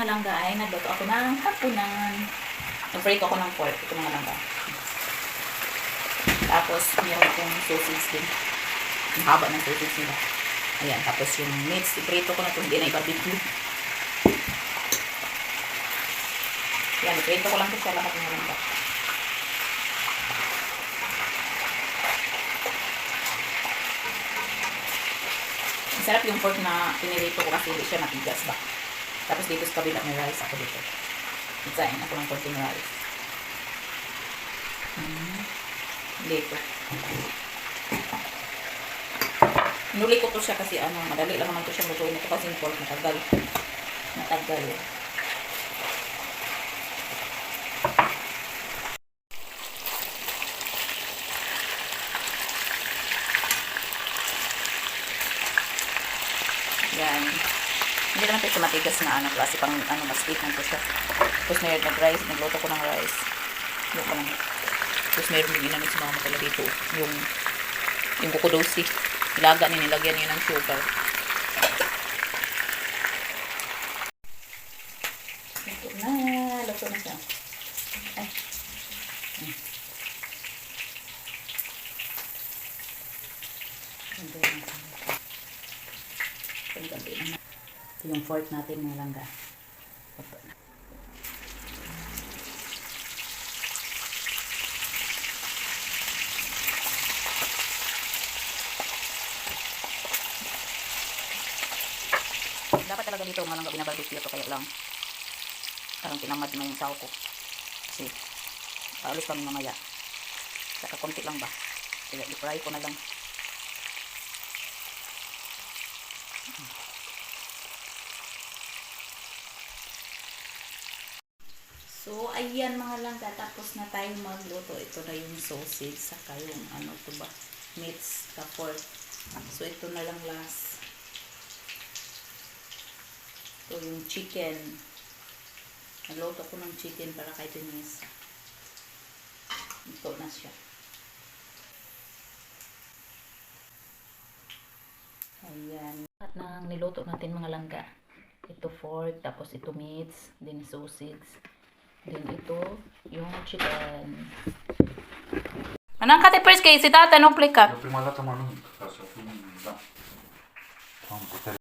mga langga ay nagluto ako ng hapunan. Nag-break ako ng pork. Ito mga langga. Tapos, meron akong sausage din. Ang haba ng sausage nila. Ayan. Tapos yung meats, i-prito ko na ito. Hindi na i-barbecue. Ayan, i-prito ko lang ito sa lahat ng langga. Masarap yung pork na pinirito ko kasi hindi siya matigas ba. Tapos dito sa kabila may rice ako dito. Itsain ako ng konting rice. Dito. Nuli ko to siya kasi madali lang naman to siya lutuin. Ito kasi yung pork matagal. Matagal. Yan. Hindi naman ito matigas na klase pang mas sweet lang ko siya. Tapos mayroon nag-rice, nagluto ko ng rice. Yung lang. Tapos mayroon din ginamit sa mga matala dito. Yung kukudosi. Ilaga niya, nilagyan niya ng sugar. Luto na. Luto na siya. Ay. Ito yung fork natin mga langga. Dapat talaga dito mga langga binabarbecue ito kaya lang parang tinamad na yung saw ko. Kasi paalis kami mamaya. Saka konti lang ba. Kaya i-fry ko na lang. So, ayan mga langga, tapos na tayo magluto. Ito na yung sausage, saka yung to ba, meats, ka pork. So, ito na lang last. Ito yung chicken. Nagluto ko ng chicken para kay Denise. Ito na siya. Ayan. At nang niluto natin mga langga. Ito pork, tapos ito meats, then sausage. Then ito, yung chicken. Anong kati first kay si tata, anong plika?